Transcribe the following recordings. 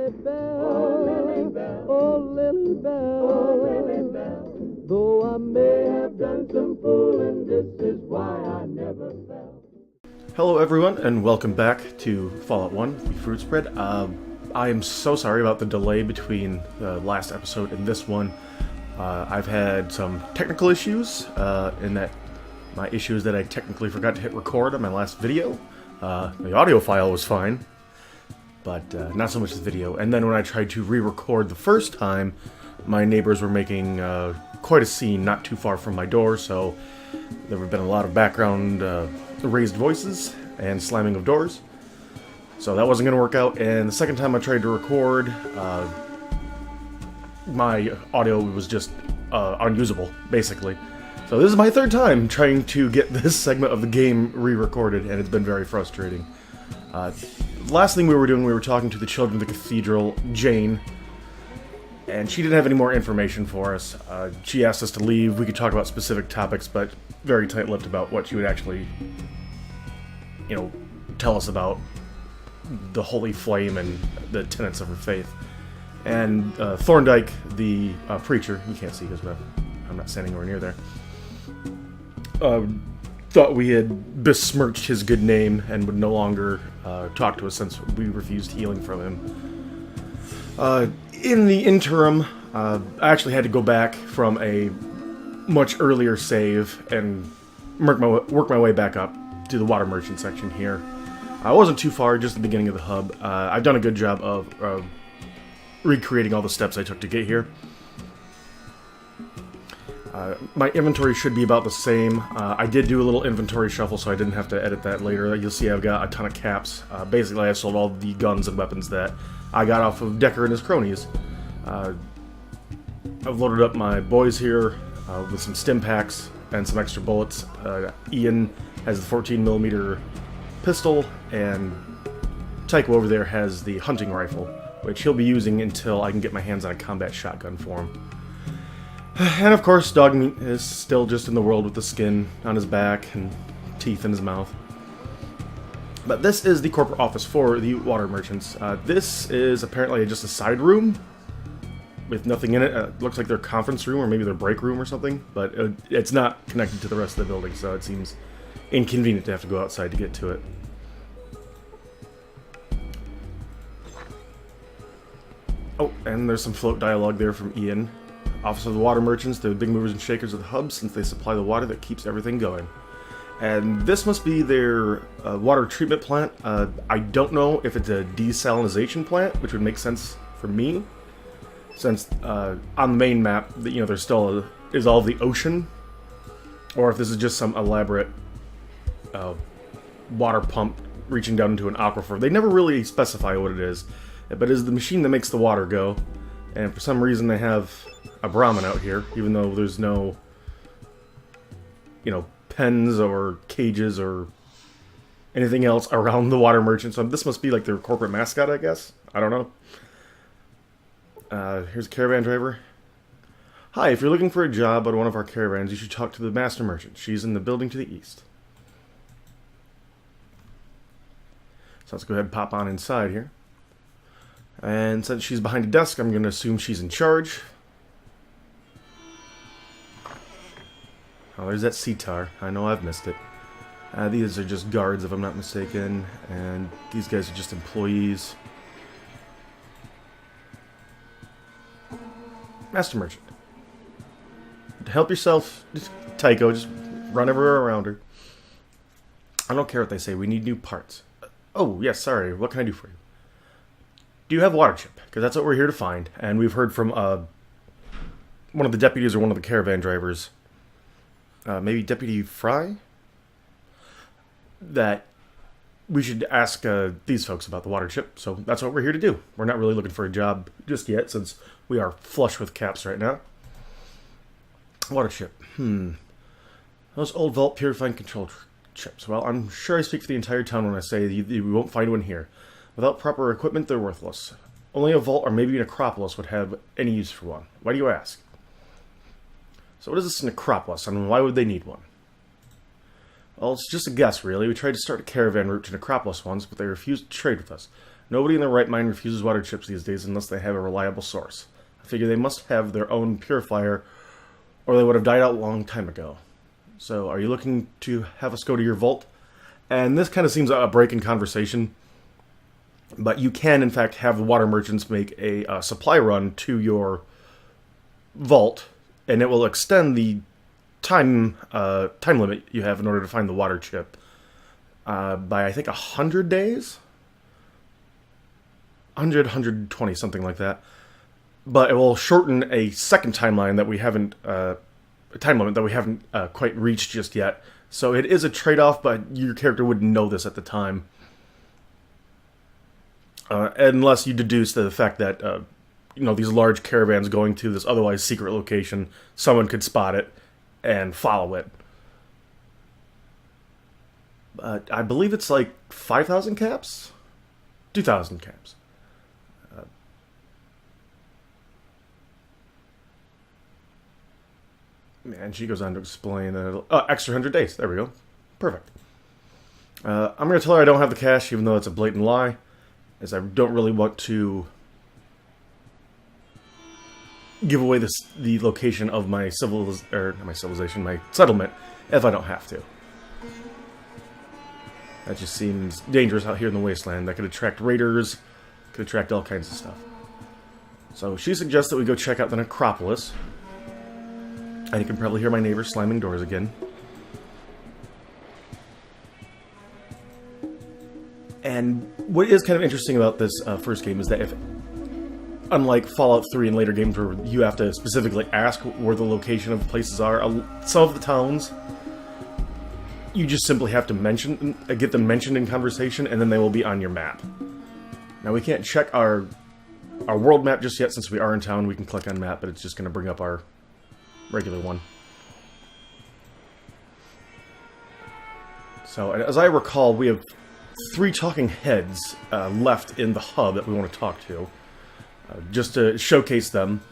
Lily Bell, oh Lily Bell, oh Lily Bell, oh Lily Bell. Though I may have done some fooling, this is why I never fell. Hello everyone, and welcome back to Fallout 1, the Fruit Spread. I am so sorry about the delay between the last episode and this one. I've had some technical issues, in that my issue is that I technically forgot to hit record on my last video. The audio file was fine, but not so much the video. And then when I tried to re-record the first time, my neighbors were making quite a scene not too far from my door, so there have been a lot of background raised voices and slamming of doors. So that wasn't going to work out, and the second time I tried to record, my audio was just unusable, basically. So this is my third time trying to get this segment of the game re-recorded, and it's been very frustrating. Last thing we were doing, we were talking to the children of the cathedral, Jane, and she didn't have any more information for us. She asked us to leave. We could talk about specific topics, but very tight-lipped about what she would actually, tell us about the Holy Flame and the tenets of her faith. And Thorndike, the preacher, you can't see because I'm not standing anywhere near there, thought we had besmirched his good name and would no longer talk to us since we refused healing from him. In the interim, I actually had to go back from a much earlier save and work my way back up to the water merchant section here. I wasn't too far, just the beginning of the hub. I've done a good job of recreating all the steps I took to get here. My inventory should be about the same. I did do a little inventory shuffle, so I didn't have to edit that later. You'll see I've got a ton of caps. Basically, I sold all the guns and weapons that I got off of Decker and his cronies. I've loaded up my boys here with some stim packs and some extra bullets. Ian has the 14mm pistol, and Tycho over there has the hunting rifle, which he'll be using until I can get my hands on a combat shotgun for him. And of course, Dogmeat is still just in the world with the skin on his back and teeth in his mouth. But this is the corporate office for the water merchants. This is apparently just a side room with nothing in it. It looks like their conference room or maybe their break room or something, but it's not connected to the rest of the building, so it seems inconvenient to have to go outside to get to it. Oh, and there's some float dialogue there from Ian. Office of the Water Merchants, the big movers and shakers of the hub, since they supply the water that keeps everything going. And this must be their water treatment plant. I don't know if it's a desalinization plant, which would make sense for me, since on the main map, there's still is all the ocean, or if this is just some elaborate water pump reaching down into an aquifer. They never really specify what it is, but it is the machine that makes the water go. And for some reason they have a Brahmin out here, even though there's no, pens or cages or anything else around the water merchant. So this must be like their corporate mascot, I guess. I don't know. Here's a caravan driver. Hi, if you're looking for a job on one of our caravans, you should talk to the master merchant. She's in the building to the east. So let's go ahead and pop on inside here. And since she's behind a desk, I'm going to assume she's in charge. Oh, there's that Sitar. I know I've missed it. These are just guards, if I'm not mistaken. And these guys are just employees. Master Merchant. To help yourself, Tycho, just run everywhere around her. I don't care what they say. We need new parts. Oh, yes, sorry. What can I do for you? Do you have water chip? Because that's what we're here to find. And we've heard from one of the deputies or one of the caravan drivers, maybe Deputy Fry, that we should ask these folks about the water chip. So that's what we're here to do. We're not really looking for a job just yet, since we are flush with caps right now. Water chip. Those old vault purifying control chips. Well, I'm sure I speak for the entire town when I say you won't find one here. Without proper equipment, they're worthless. Only a vault or maybe an Acropolis would have any use for one. Why do you ask? So what is this Necropolis, and why would they need one? Well, it's just a guess, really. We tried to start a caravan route to Necropolis once, but they refused to trade with us. Nobody in their right mind refuses water chips these days unless they have a reliable source. I figure they must have their own purifier, or they would have died out a long time ago. So, are you looking to have us go to your vault? And this kind of seems a break in conversation, but you can, in fact, have the water merchants make a supply run to your vault, and it will extend the time limit you have in order to find the water chip by, I think, 100 days? 100, 120, something like that. But it will shorten a second timeline that we haven't, a time limit that we haven't quite reached just yet. So it is a trade-off, but your character wouldn't know this at the time. Unless you deduce the fact that, these large caravans going to this otherwise secret location, someone could spot it and follow it. I believe it's like 5,000 caps? 2,000 caps. And she goes on to explain that extra 100 days. There we go. Perfect. I'm going to tell her I don't have the cash, even though it's a blatant lie, as I don't really want to give away the location of my my settlement, if I don't have to. That just seems dangerous out here in the wasteland. That could attract raiders, could attract all kinds of stuff. So she suggests that we go check out the necropolis. And you can probably hear my neighbors slamming doors again. And what is kind of interesting about this first game is that unlike Fallout 3 and later games where you have to specifically ask where the location of places are, some of the towns, you just simply have to get them mentioned in conversation, and then they will be on your map. Now we can't check our world map just yet since we are in town. We can click on map, but it's just going to bring up our regular one. So, as I recall, we have 3 talking heads left in the hub that we want to talk to. Just to showcase them.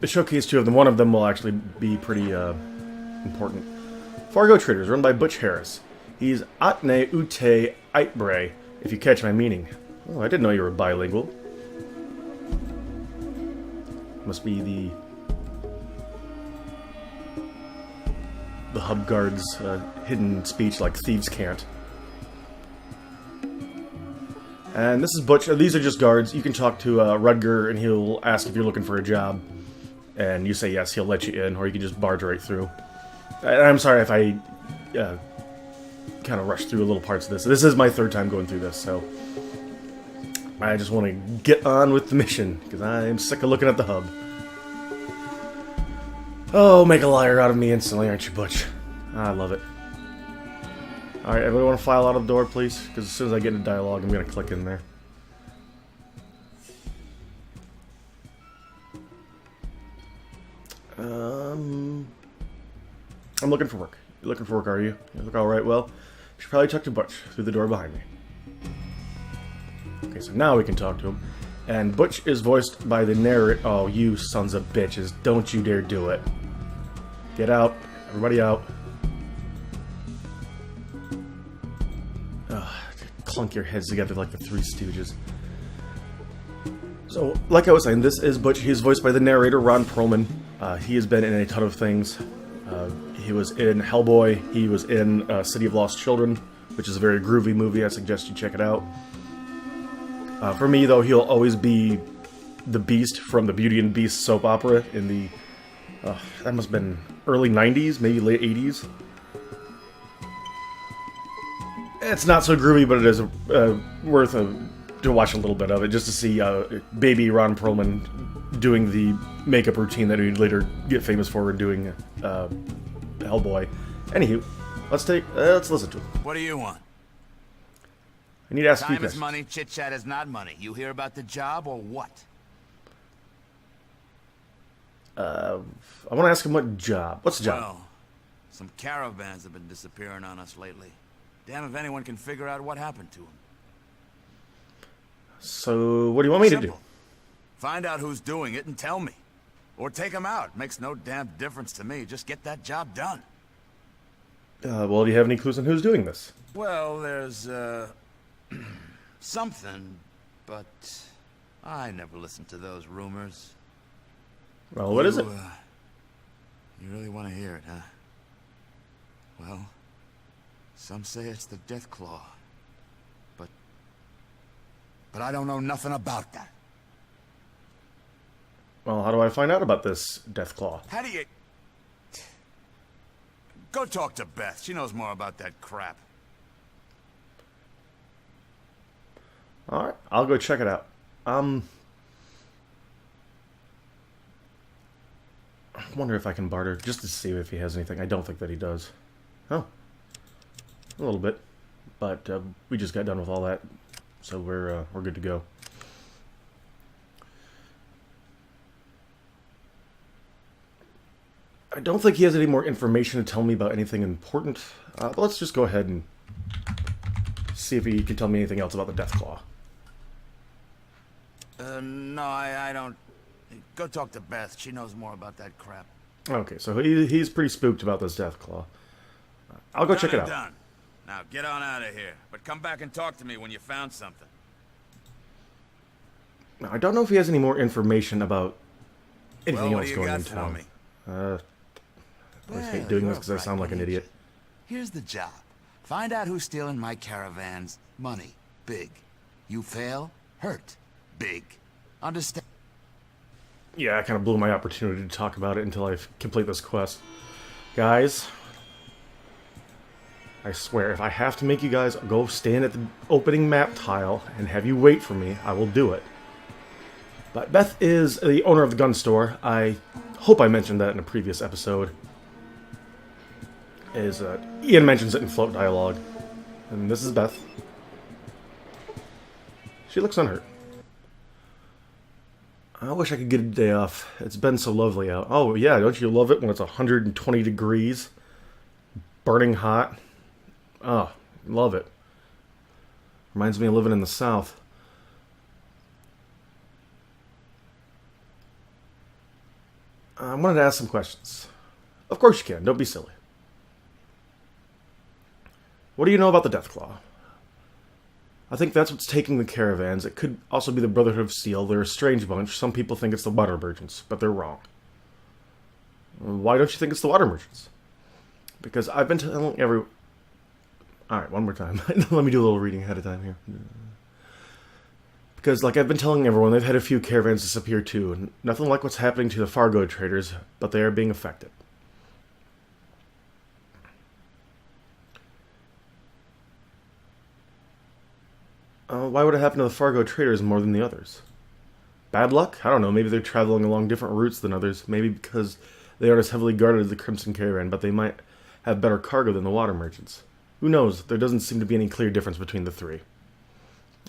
To showcase 2 of them. One of them will actually be pretty important. Fargo Traders, run by Butch Harris. He's Atne Ute Aitbre, if you catch my meaning. Oh, I didn't know you were bilingual. Must be the hub guard's hidden speech like thieves can't. And this is Butch. These are just guards. You can talk to Rudger and he'll ask if you're looking for a job. And you say yes, he'll let you in, or you can just barge right through. And I'm sorry if I kind of rushed through little parts of this. This is my 3rd time going through this, so I just want to get on with the mission, because I'm sick of looking at the hub. Oh, make a liar out of me instantly, aren't you, Butch? I love it. Alright, everybody want to file out of the door, please? Because as soon as I get into dialogue, I'm going to click in there. I'm looking for work. You're looking for work, are you? You look alright, well, you should probably talk to Butch through the door behind me. Okay, so now we can talk to him. And Butch is voiced by the narrator. Oh, you sons of bitches. Don't you dare do it. Get out. Everybody out. Clunk your heads together like the Three Stooges. So, like I was saying, this is Butch. He's voiced by the narrator, Ron Perlman. He has been in a ton of things. He was in Hellboy. He was in City of Lost Children, which is a very groovy movie. I suggest you check it out. For me, though, he'll always be the Beast from the Beauty and the Beast soap opera in the... that must have been early 90s, maybe late 80s. It's not so groovy, but it is worth to watch a little bit of it, just to see baby Ron Perlman doing the makeup routine that he'd later get famous for doing Hellboy. Anywho, let's listen to him. What do you want? I need to ask you a Time is question. money, chit-chat is not money. You hear about the job or what? I want to ask him what job. What's the job? Well, some caravans have been disappearing on us lately. Damn if anyone can figure out what happened to them. So, what do you want me to do? Find out who's doing it and tell me. Or take them out. Makes no damn difference to me. Just get that job done. Well, do you have any clues on who's doing this? Well, there's, something, but I never listened to those rumors. Well, what is it? You really want to hear it, huh? Well, some say it's the Death Claw. But I don't know nothing about that. Well, how do I find out about this Death Claw? How do you... Go talk to Beth. She knows more about that crap. Alright, I'll go check it out. I wonder if I can barter, just to see if he has anything. I don't think that he does. Oh. A little bit. But we just got done with all that. So we're good to go. I don't think he has any more information to tell me about anything important. But let's just go ahead and see if he can tell me anything else about the Death Claw. No, I don't. Go talk to Beth. She knows more about that crap. Okay, so he's pretty spooked about this Death Claw. I'll go check it out. Done. Now get on out of here. But come back and talk to me when you found something. Now, I don't know if he has any more information about anything else going in for town. me? I always hate doing this because I sound like an idiot. Here's the job. Find out who's stealing my caravans. Money. Big. You fail. Hurt. Big. Understand? Yeah, I kind of blew my opportunity to talk about it until I complete this quest. Guys, I swear, if I have to make you guys go stand at the opening map tile and have you wait for me, I will do it. But Beth is the owner of the gun store. I hope I mentioned that in a previous episode. Ian mentions it in float dialogue. And this is Beth. She looks unhurt. I wish I could get a day off. It's been so lovely out. Oh yeah, don't you love it when it's 120 degrees? Burning hot. Oh, love it. Reminds me of living in the South. I wanted to ask some questions. Of course you can. Don't be silly. What do you know about the Death Claw? I think that's what's taking the caravans. It could also be the Brotherhood of Steel. They're a strange bunch. Some people think it's the water merchants, but they're wrong. Why don't you think it's the water merchants? Because I've been telling everyone... Alright, one more time. Let me do a little reading ahead of time here. Because, like I've been telling everyone, they've had a few caravans disappear too. Nothing like what's happening to the Fargo traders, but they are being affected. Why would it happen to the Fargo traders more than the others? Bad luck? I don't know. Maybe they're traveling along different routes than others. Maybe because they aren't as heavily guarded as the Crimson Caravan, but they might have better cargo than the water merchants. Who knows? There doesn't seem to be any clear difference between the three.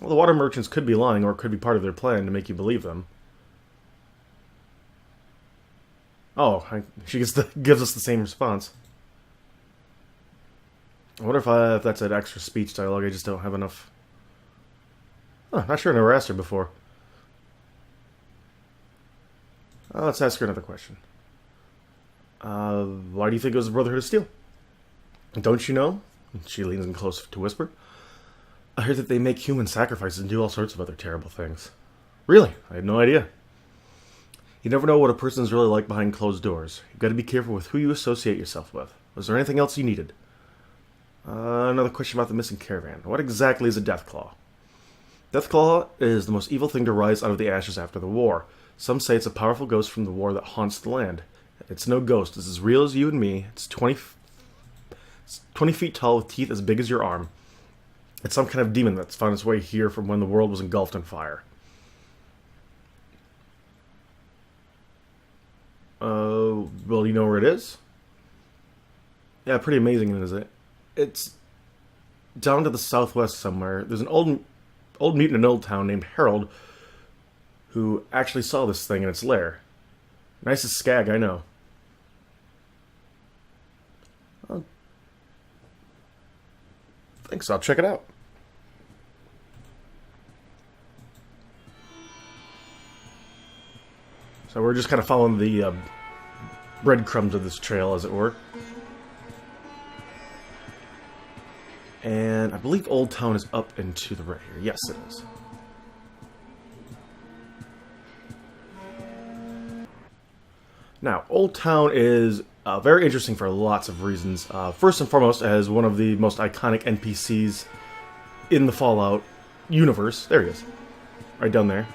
Well, the water merchants could be lying, or it could be part of their plan to make you believe them. Oh, she gives us the same response. I wonder if that's an extra speech dialogue. I just don't have enough... Huh, not sure I never asked her before. Let's ask her another question. Why do you think it was the Brotherhood of Steel? Don't you know? She leans in close to whisper. I heard that they make human sacrifices and do all sorts of other terrible things. Really? I had no idea. You never know what a person's really like behind closed doors. You've got to be careful with who you associate yourself with. Was there anything else you needed? Another question about the missing caravan. What exactly is a Death Claw? Death Claw is the most evil thing to rise out of the ashes after the war. Some say it's a powerful ghost from the war that haunts the land. It's no ghost. It's as real as you and me. It's 20 feet tall with teeth as big as your arm. It's some kind of demon that's found its way here from when the world was engulfed in fire. Well, you know where it is? Yeah, pretty amazing, isn't it? It's down to the southwest somewhere. There's an old mutant in Old Town named Harold who actually saw this thing in its lair. Nicest skag, I know. Thanks, I'll check it out. So we're just kind of following the breadcrumbs of this trail, as it were. And I believe Old Town is up and to the right here. Yes, it is. Now, Old Town is very interesting for lots of reasons. First and foremost, as one of the most iconic NPCs in the Fallout universe. There he is. Right down there.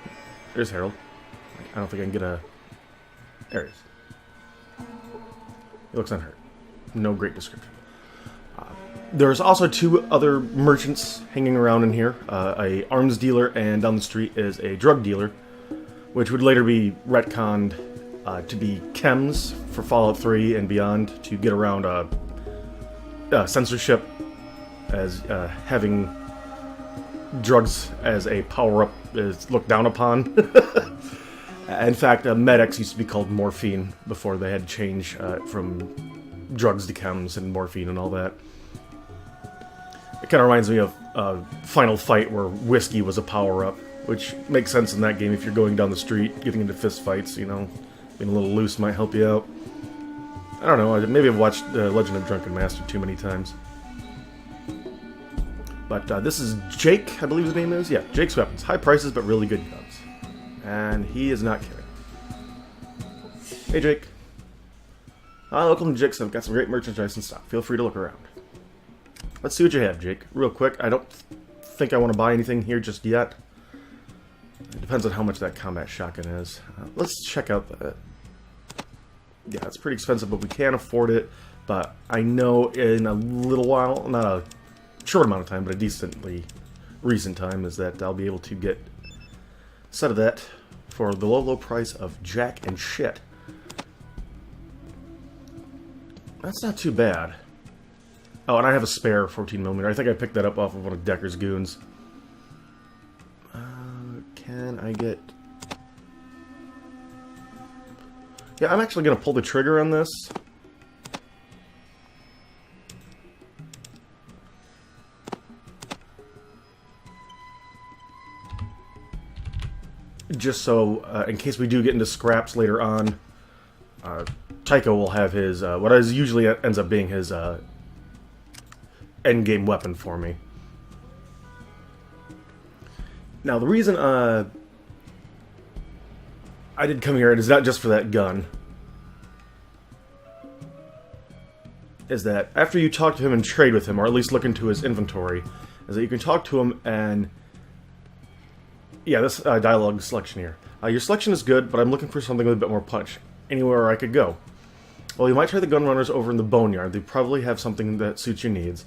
There's Harold. I don't think I can get a... There he is. He looks unhurt. No great description. There's also two other merchants hanging around in here. A arms dealer, and down the street is a drug dealer, which would later be retconned to be chems for Fallout 3 and beyond to get around censorship, as having drugs as a power-up is looked down upon. In fact, Med-X used to be called morphine before they had to change from drugs to chems and morphine and all that. It kind of reminds me of Final Fight, where whiskey was a power-up, which makes sense in that game if you're going down the street, getting into fist fights, you know. Being a little loose might help you out. I don't know, maybe I've watched Legend of Drunken Master too many times. But this is Jake, I believe his name is. Yeah, Jake's Weapons. High prices, but really good guns. And he is not kidding. Hey, Jake. Welcome to Jake's. I've got some great merchandise and stuff. Feel free to look around. Let's see what you have, Jake. Real quick, I don't think I want to buy anything here just yet. It depends on how much that combat shotgun is. Let's check out the... Yeah, it's pretty expensive, but we can afford it. But I know in a little while, not a short amount of time, but a decently recent time, is that I'll be able to get a set of that for the low, low price of jack and shit. That's not too bad. Oh, and I have a spare 14mm. I think I picked that up off of one of Decker's goons. Can I get... Yeah, I'm actually going to pull the trigger on this. Just so, in case we do get into scraps later on, Tycho will have his, what usually ends up being his endgame weapon for me. Now, the reason I did come here, and it's not just for that gun, is that after you talk to him and trade with him, or at least look into his inventory, is that you can talk to him and... Yeah, this dialogue selection here. Your selection is good, but I'm looking for something with a bit more punch. Anywhere I could go. Well, you might try the gun runners over in the Boneyard. They probably have something that suits your needs.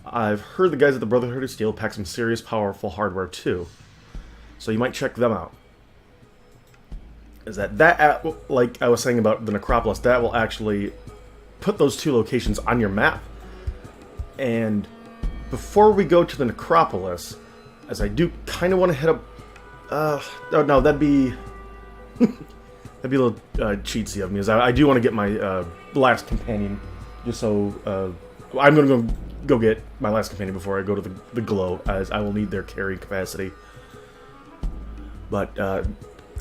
I've heard the guys at the Brotherhood of Steel pack some serious, powerful hardware, too. So you might check them out. Is that, like I was saying about the Necropolis, that will actually put those two locations on your map. And before we go to the Necropolis, as I do kind of want to hit up... oh no, that'd be... that'd be a little cheatsy of me, as I do want to get my last companion, just so... I'm going to go get my last companion before I go to the Glow, as I will need their carrying capacity. But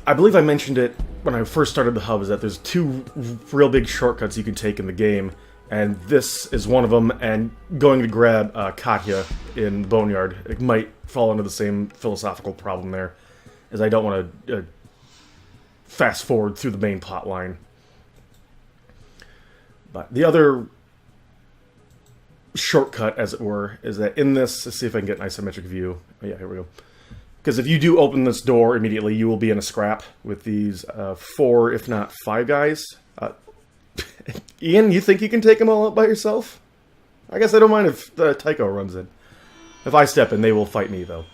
I believe I mentioned it when I first started the hub, is that there's two real big shortcuts you can take in the game, and this is one of them, and going to grab Katya in Boneyard, it might fall into the same philosophical problem there, as I don't want to fast forward through the main plot line. But the other shortcut, as it were, is that in this, let's see if I can get an isometric view. Oh, yeah, here we go. Because if you do open this door immediately, you will be in a scrap with these 4, if not 5 guys. Ian, you think you can take them all out by yourself? I guess I don't mind if Tycho runs in. If I step in, they will fight me, though.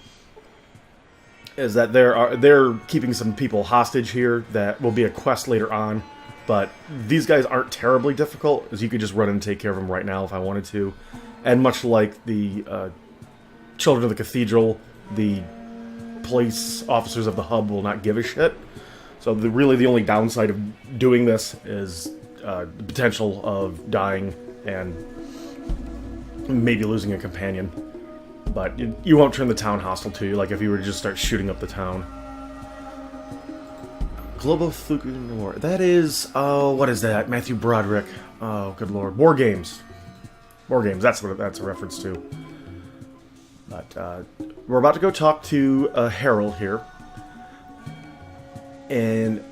Is that they're keeping some people hostage here that will be a quest later on. But these guys aren't terribly difficult, as you could just run in and take care of them right now if I wanted to. And much like the Children of the Cathedral, the police officers of the hub will not give a shit. So really the only downside of doing this is the potential of dying and maybe losing a companion. But you won't turn the town hostile to you, like if you were to just start shooting up the town. Global Fluke War. That is, oh, what is that? Matthew Broderick. Oh, good lord. War Games. War Games, that's what that's a reference to. But we're about to go talk to Harold here. And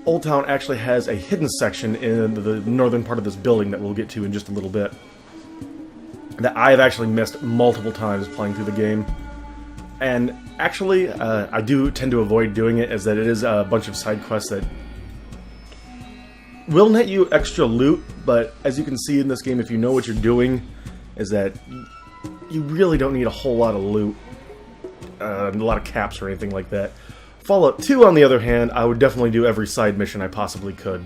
Old Town actually has a hidden section in the northern part of this building that we'll get to in just a little bit, that I have actually missed multiple times playing through the game. And actually, I do tend to avoid doing it, as that it is a bunch of side quests that will net you extra loot, but as you can see in this game, if you know what you're doing, is that you really don't need a whole lot of loot, a lot of caps or anything like that. Fallout 2, on the other hand, I would definitely do every side mission I possibly could.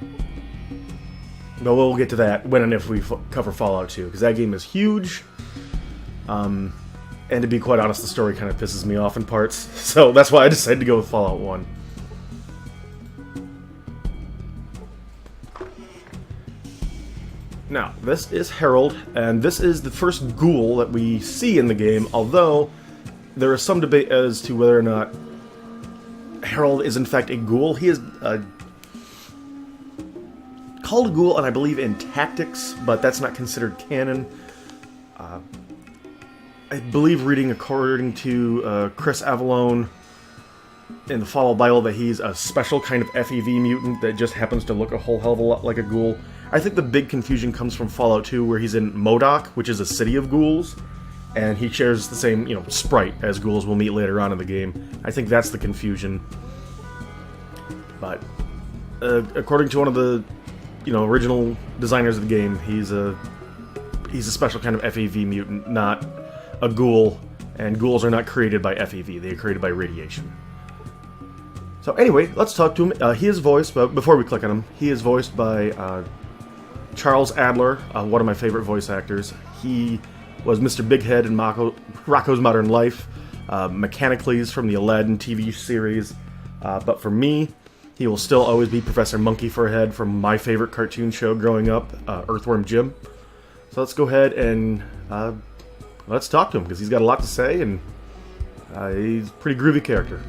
But we'll get to that when and if we cover Fallout 2, because that game is huge. And to be quite honest, the story kind of pisses me off in parts, so that's why I decided to go with Fallout 1. Now, this is Harold, and this is the first ghoul that we see in the game, although there is some debate as to whether or not Harold is in fact a ghoul. He is called a ghoul, and I believe in Tactics, but that's not considered canon. I believe, reading according to Chris Avallone in the Fallout Bible, that he's a special kind of FEV mutant that just happens to look a whole hell of a lot like a ghoul. I think the big confusion comes from Fallout 2, where he's in Modoc, which is a city of ghouls, and he shares the same, sprite as ghouls we'll meet later on in the game. I think that's the confusion. But according to one of the, original designers of the game, he's a special kind of FEV mutant, not a ghoul. And ghouls are not created by FEV; they are created by radiation. So anyway, let's talk to him. He is voiced, but before we click on him, he is voiced by Charles Adler, one of my favorite voice actors. He was Mr. Big Head in Rocko's Modern Life, Mechanicles from the Aladdin TV series, but for me, he will still always be Professor Monkey Forehead from my favorite cartoon show growing up, Earthworm Jim. So let's go ahead and let's talk to him, because he's got a lot to say, and he's a pretty groovy character.